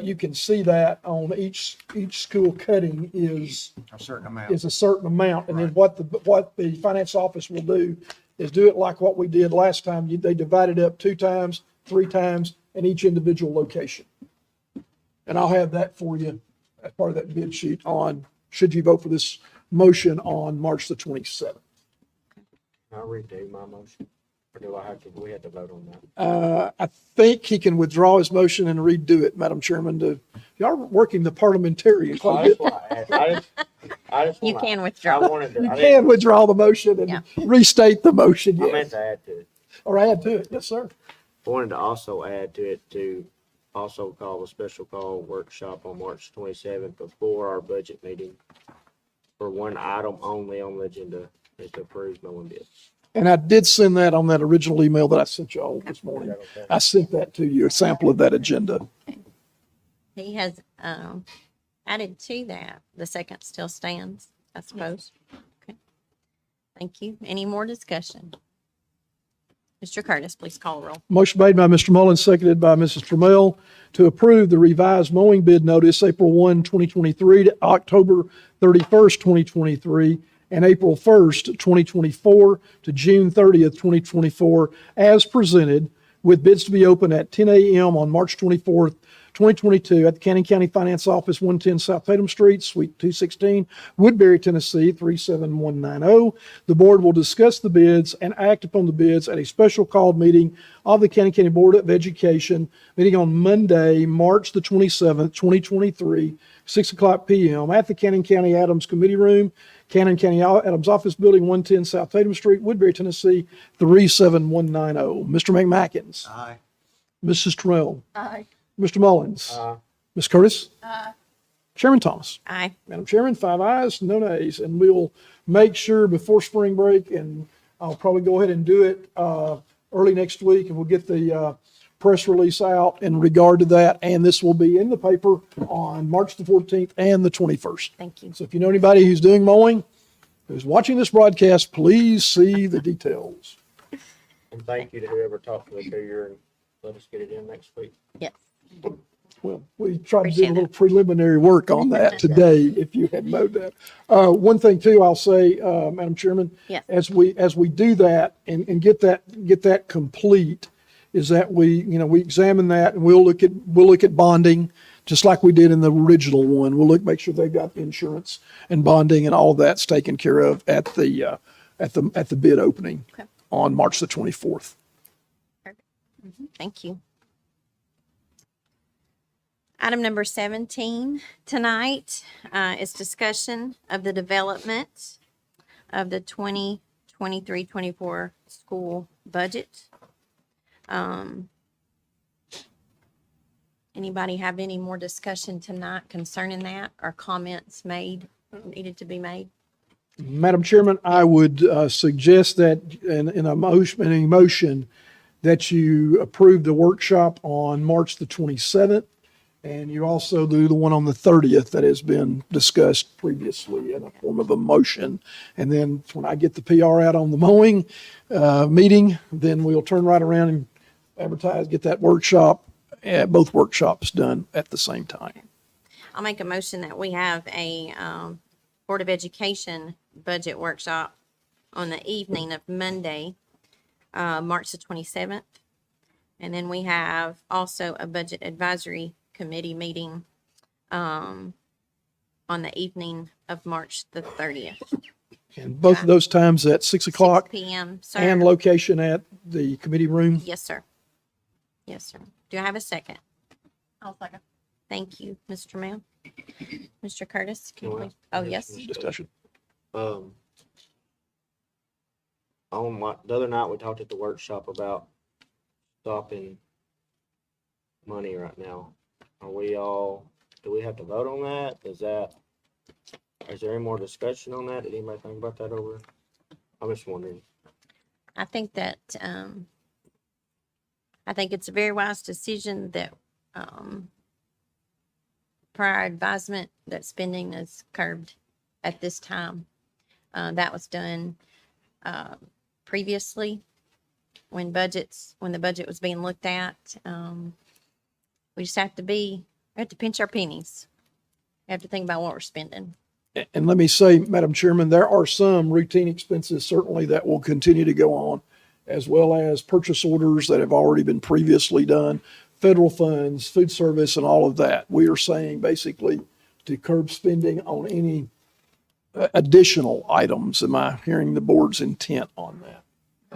you can see that on each school cutting is A certain amount. a certain amount. And then what the finance office will do is do it like what we did last time. They divided up 2 times, 3 times in each individual location. And I'll have that for you as part of that bid sheet on, should you vote for this motion on March the 27th. I'll redo my motion, or do I have to, we have to vote on that? I think he can withdraw his motion and redo it, Madam Chairman, y'all are working the parliamentarian quite a bit. I just You wanna- can I withdraw. wanted to, You I can didn't, withdraw the motion Yeah. and restate the motion, I meant yes. to add to it. Or add to it, yes, sir. I wanted to also add to it to also call a special call workshop on March 27th before our budget meeting for one item only on the agenda is to approve mowing bids. And I did send that on that original email that I sent y'all this morning. Okay. I sent that to you, a sample of that agenda. He has added to that. The second still stands, I suppose. Okay. Thank you. Any more discussion? Mr. Curtis, please call the roll. Motion made by Mr. Mullins, seconded by Mrs. Trammell to approve the revised mowing bid notice, April 1, 2023 to October 31st, 2023, and April 1st, 2024 to June 30th, 2024, as presented, with bids to be open at 10 a.m. on March 24th, 2022 at the Cannon County Finance Office, 110 South Tatum Street, Suite 216, Woodbury, Tennessee, 37190. The board will discuss the bids and act upon the bids at a special called meeting of the Cannon County Board of Education, meeting on Monday, March the 27th, 2023, 6 o'clock p.m. at the Cannon County Adams Committee Room, Cannon County Adams Office Building, 110 South Tatum Street, Woodbury, Tennessee, 37190. Mr. McMackins. Aye. Mrs. Trammell. Aye. Mr. Mullins. Aye. Ms. Curtis. Aye. Chairman Thomas. Aye. Madam Chairman, 5 ayes, no nays. And we'll make sure before spring break, and I'll probably go ahead and do it early next week, and we'll get the press release out in regard to that. And this will be in the paper on March the 14th and the 21st. Thank you. So if you know anybody who's doing mowing, who's watching this broadcast, please see the details. And thank you to whoever talked to us here and let us get it in next week. Yes. Well, we tried to do Appreciate a little preliminary work on that today, if you had known that. One thing too, I'll say, Madam Chairman. Yes. As we do that and get that complete, is that we examine that and we'll look at bonding, just like we did in the original one. We'll make sure they've got insurance and bonding and all that's taken care of at the bid opening Okay. on March the 24th. Thank you. Item number 17 tonight is discussion of the development of the 2023-24 school budget. Anybody have any more discussion tonight concerning that or comments needed to be made? Madam Chairman, I would suggest that in a motion that you approve the workshop on March the 27th, and you also do the one on the 30th that has been discussed previously in a form of a motion. And then when I get the PR out on the mowing meeting, then we'll turn right around and advertise, get that both workshops done at the same time. I'll make a motion that we have a Board of Education budget workshop on the evening of Monday, March the 27th. And then we have also a Budget Advisory Committee meeting on the evening of March the 30th. And both of those times at 6 o'clock 6 p.m., sir. and location at the committee room. Yes, sir. Yes, sir. Do I have a second? I'll second. Thank you, Mr. Mail. Mr. Curtis, can you Can I- please? Oh, yes. Discussion. On the other night, we talked at the workshop about stopping money right now. Do we have to vote on that? Is there any more discussion on that? Did anybody think about that over? I'm just wondering. I think that, I think it's a very wise decision that, prior advisement that spending is curbed at this time. That was done, previously when the budget was being looked at. We just have to pinch our pennies. We have to think about what we're spending. And let me say, Madam Chairman, there are some routine expenses certainly that will continue to go on, as well as purchase orders that have already been previously done, federal funds, food service, and all of that. We are saying basically to curb spending on any additional items. Am I hearing the board's intent on that?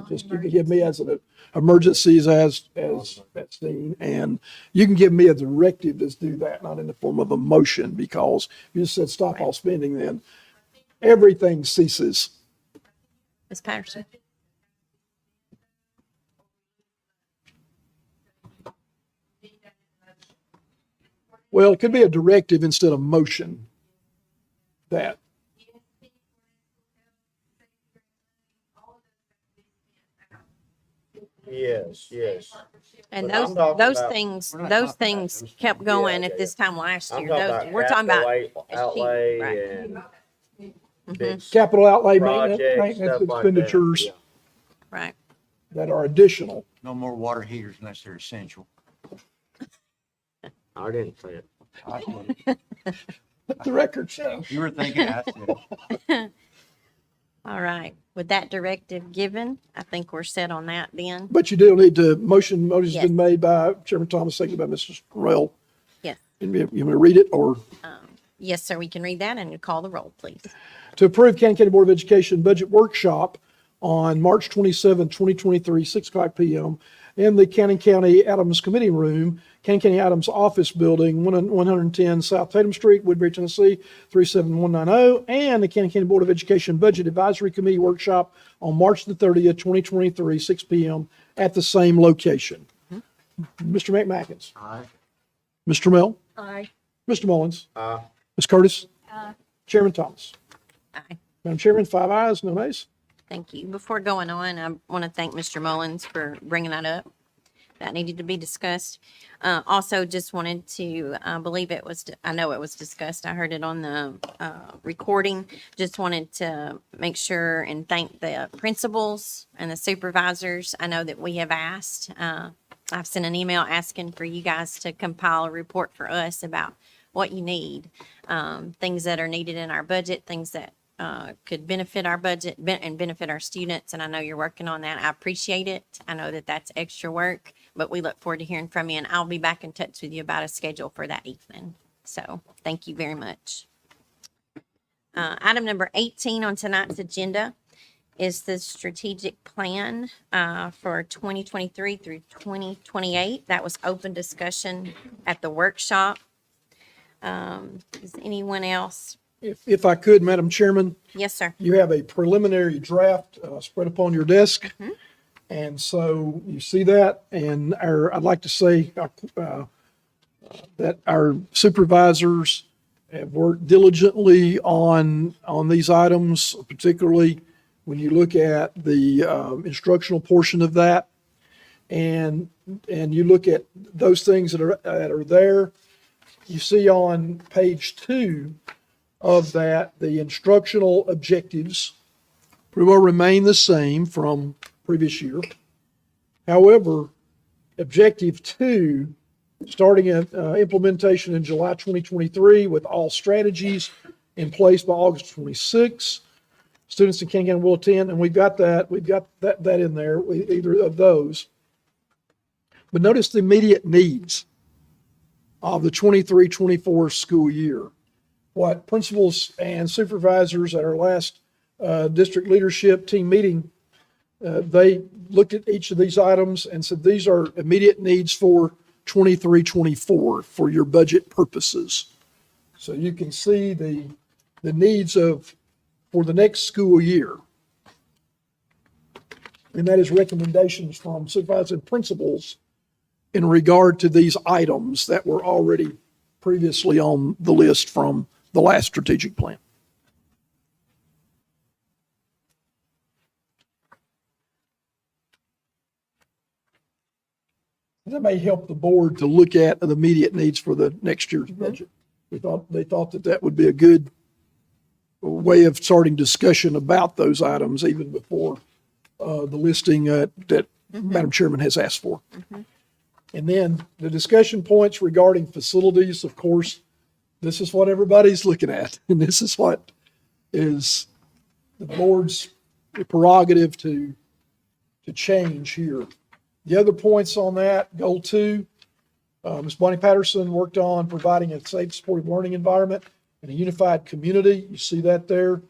Just you can give me as an emergencies as that's seen, and you can give me a directive to do that, not in the form of a motion, because you just said stop all spending, then everything ceases. Ms. Patterson? Well, it could be a directive instead of motion. That. Yes. And But I'm those talking those about- things We're not those talking about things those. kept going Yeah, at this time last I'm year. talking Those, about we're talking about outlay right. and big Capital outlay projects, maintenance stuff like that. expenditures Yeah. right. that are additional. No more water heaters unless they're essential. I didn't say it. I said it. Let the record show. You were thinking, I said it. All right. With that directive given, I think we're set on that then. But you do need to, motion's Yes. been made by Chairman Thomas, seconded by Mrs. Correll. Yes. And you want me to read it, or Yes, sir. We can read that and you call the roll, please. to approve Cannon County Board of Education budget workshop on March 27, 2023, 6 o'clock p.m. in the Cannon County Adams Committee Room, Cannon County Adams Office Building, 110 South Tatum Street, Woodbury, Tennessee, 37190, and the Cannon County Board of Education Budget Advisory Committee Workshop on March the 30th, 2023, 6 p.m. at the same location. Mr. McMackins. Aye. Mr. Mel. Aye. Mr. Mullins. Aye. Ms. Curtis. Aye. Chairman Thomas. Aye. Madam Chairman, 5 ayes, no nays. Thank you. Before going on, I want to thank Mr. Mullins for bringing that up. that needed to be discussed. Also, just wanted to, believe it was, I know it was discussed. I heard it on the recording. Just wanted to make sure and thank the principals and the supervisors. I know that we have asked, I've sent an email asking for you guys to compile a report for us about what you need, things that are needed in our budget, things that could benefit our budget and benefit our students. And I know you're working on that. I appreciate it. I know that that's extra work, but we look forward to hearing from you. And I'll be back in touch with you about a schedule for that evening. So thank you very much. Item number 18 on tonight's agenda is the strategic plan for 2023 through 2028. That was open discussion at the workshop. Does anyone else? If I could, Madam Chairman, Yes, sir. you have a preliminary draft spread upon your desk. And so you see that, and I'd like to say that our supervisors have worked diligently on these items, particularly when you look at the instructional portion of that. And you look at those things that are there. You see on page 2 of that, the instructional objectives will remain the same from previous year. However, objective 2, starting at implementation in July 2023 with all strategies in place by August 26. Students in King County will attend, and we've got that in there, either of those. But notice the immediate needs of the 23-24 school year. What principals and supervisors at our last district leadership team meeting, they looked at each of these items and said, these are immediate needs for 23-24 for your budget purposes. So you can see the needs for the next school year. And that is recommendations from supervisors and principals in regard to these items that were already previously on the list from the last strategic plan. That may help the board to look at the immediate needs for the next year's budget. They thought that would be a good way of starting discussion about those items even before the listing that Madam Chairman has asked for. And then the discussion points regarding facilities, of course, this is what everybody's looking at. And this is what is the board's prerogative to change here. The other points on that, goal 2, Ms. Bonnie Patterson worked on providing a safe, supportive learning environment and a unified community. You see that there.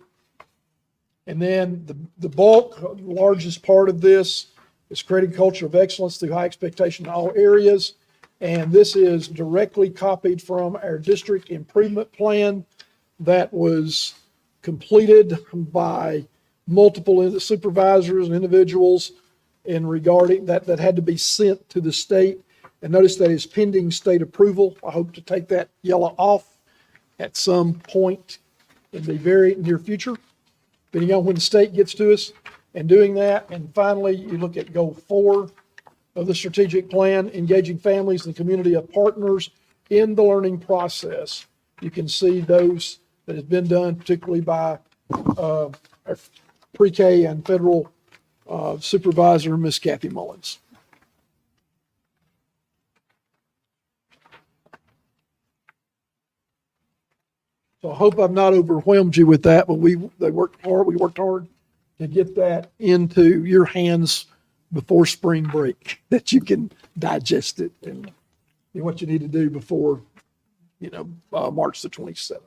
And then the bulk, largest part of this is creating a culture of excellence through high expectation in all areas. And this is directly copied from our district improvement plan that was completed by multiple supervisors and individuals in regarding that had to be sent to the state. And notice that is pending state approval. I hope to take that yellow off at some point in the very near future, depending on when the state gets to us and doing that. And finally, you look at goal 4 of the strategic plan, engaging families and community of partners in the learning process. You can see those that have been done, particularly by our pre-K and federal supervisor, Ms. Kathy Mullins. So I hope I've not overwhelmed you with that, but we worked hard to get that into your hands before spring break, that you can digest it and what you need to do before, March the 27th.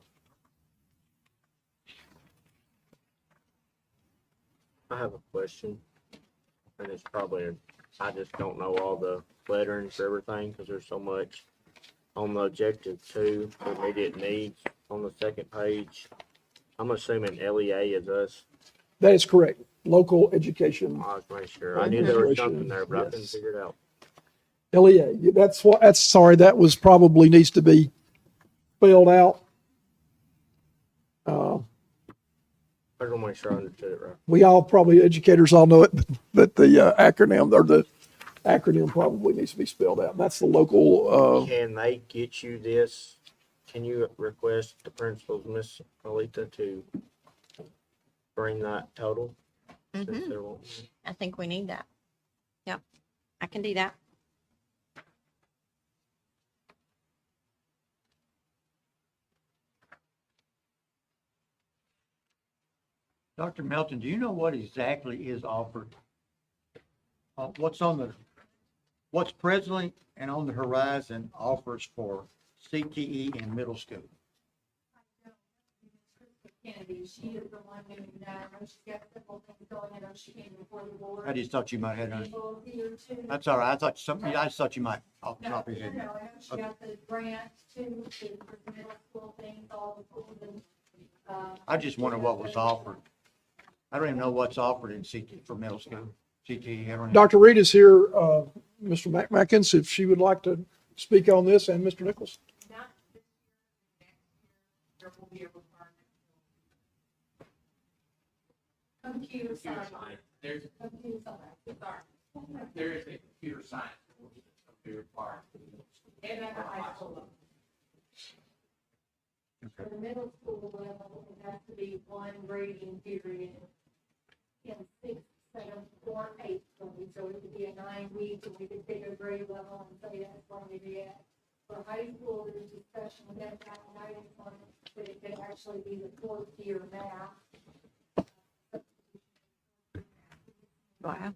I have a question, and it's probably, I just don't know all the lettering for everything, because there's so much. On the objective 2, the immediate needs, on the second page, I'm assuming LEA is us. That is correct. Local education. I was making sure. I knew there was something there, but I couldn't figure it out. LEA. That was probably needs to be spelled out. I just want to make sure I understood it right. We all educators all know it, but the acronym or acronym probably needs to be spelled out. That's the local, Can they get you this? Can you request the principals, Miss Alita, to bring that total? Since they're wanting it? I think we need that. Yep, I can do that. Dr. Melton, do you know what exactly is offered? What's presently and on the horizon offers for CTE in middle school? Kennedy, she is the one who, she's got several things going, she came before the board. I just thought you might have done it. People here too. That's all right. I just thought you might off the No, top of your head. no, I know she got the grant too, for the middle school things, all the schools and, I just wonder what was offered. I don't even know what's offered in CT for middle school. CTE, I don't know. Dr. Reed is here, Mr. McMackins, if she would like to speak on this, and Mr. Nichols. Not this year, next year, there will be a requirement. computer science. There's, Computer science, sorry. there is a computer science course that's going to be required. And at the high school level. For the middle school level, it has to be one grading period in 6th, 7th, or 8th grade. So it could be a 9-week, and we could take a grade level and say that's going to be it. For high school, there's discussion, we have that guidance on it, that it could actually be the 4th year math. Wow.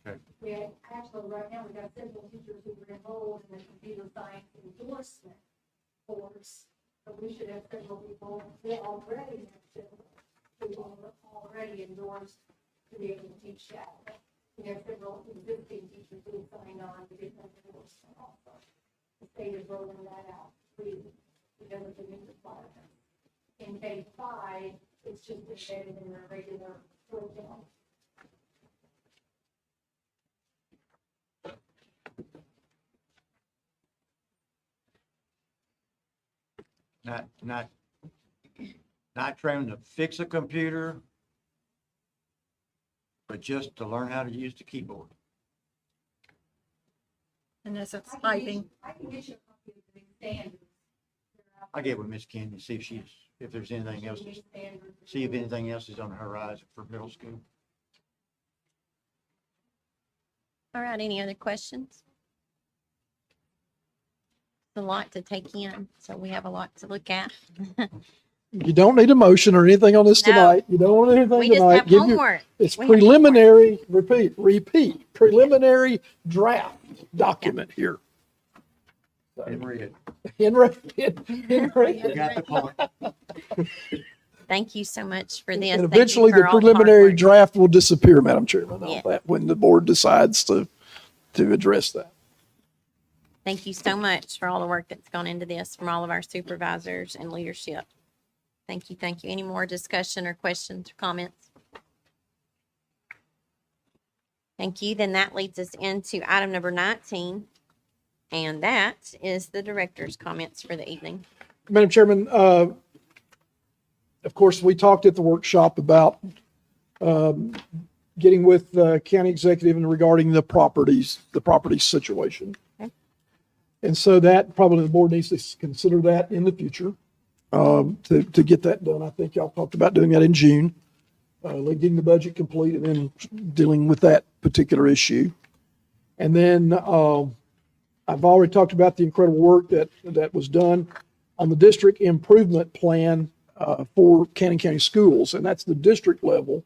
Okay. We have, actually, right now, we got several teachers who are enrolled in the computer science endorsement course. So we should have several people, they already have several people already endorsed to be able to teach that. We have several existing teachers who have signed on to get that endorsement also. The state is rolling that out, because of the new requirements. In K-5, it's just embedded in their regular curriculum. Not trying to fix a computer, but just to learn how to use the keyboard. In essence, I can get you a copy of the new standards. I get with Miss Candy, see if there's anything else, see if anything else is on the horizon for middle school. All right, any other questions? It's a lot to take in, so we have a lot to look at. You don't need a motion or anything on this No. tonight. You don't want anything We just tonight. have Give your- homework. It's We have preliminary, repeat, preliminary draft document here. And read. In We got the point. Thank you so much for this. And Thank you eventually, for the all hard preliminary work. draft will disappear, Madam Chairman, Yeah. on that, when the board decides to address that. Thank you so much for all the work that's gone into this from all of our supervisors and leadership. Thank you, thank you. Any more discussion or questions or comments? Thank you. Then that leads us into item number 19, and that is the director's comments for the evening. Madam Chairman, of course, we talked at the workshop about getting with the county executive and regarding the property situation. Okay. And so that probably the board needs to consider that in the future to get that done. I think y'all talked about doing that in June, getting the budget complete and then dealing with that particular issue. And then I've already talked about the incredible work that was done on the district improvement plan for Cannon County schools, and that's the district level.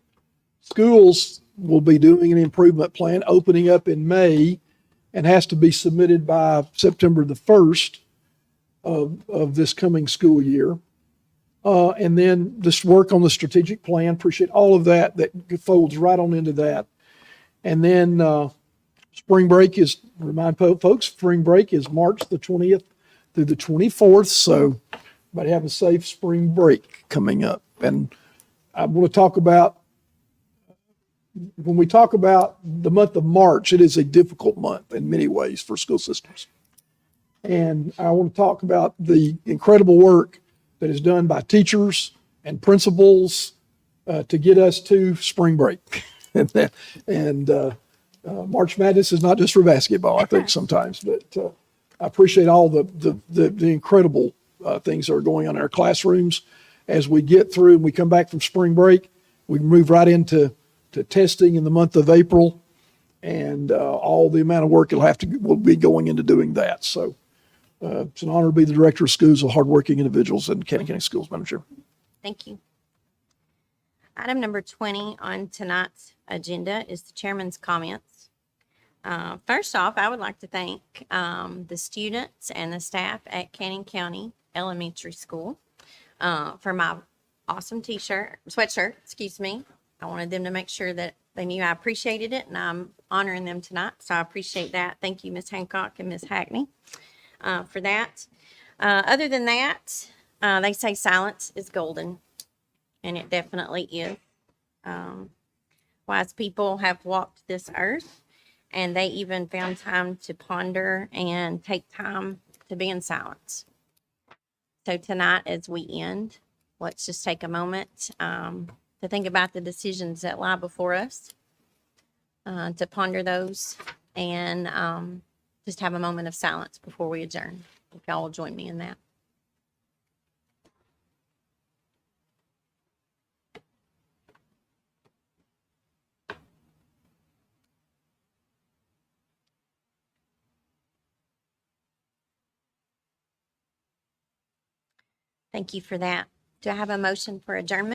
Schools will be doing an improvement plan opening up in May and has to be submitted by September the 1st of this coming school year. And then this work on the strategic plan, appreciate all of that folds right on into that. And then spring break is, remind folks, spring break is March the 20th through the 24th. So everybody have a safe spring break coming up. And I want to talk about, when we talk about the month of March, it is a difficult month in many ways for school systems. And I want to talk about the incredible work that is done by teachers and principals to get us to spring break. and March Madness is not just for basketball, I think sometimes, but I appreciate all the incredible things that are going on in our classrooms. As we get through and we come back from spring break, we move right into testing in the month of April, and all the amount of work will be going into doing that. So it's an honor to be the director of schools of hardworking individuals and Cannon County Schools Manager. Thank you. Item number 20 on tonight's agenda is the chairman's comments. First off, I would like to thank the students and the staff at Cannon County Elementary School for my awesome sweatshirt, excuse me. I wanted them to make sure that they knew I appreciated it, and I'm honoring them tonight, so I appreciate that. Thank you, Ms. Hancock and Ms. Hackney, for that. Other than that, they say silence is golden, and it definitely is. Wise people have walked this earth, and they even found time to ponder and take time to be in silence. So tonight, as we end, let's just take a moment to think about the decisions that lie before us, to ponder those, and just have a moment of silence before we adjourn. If y'all will join me in that. Thank you for that. Do I have a motion for adjournment?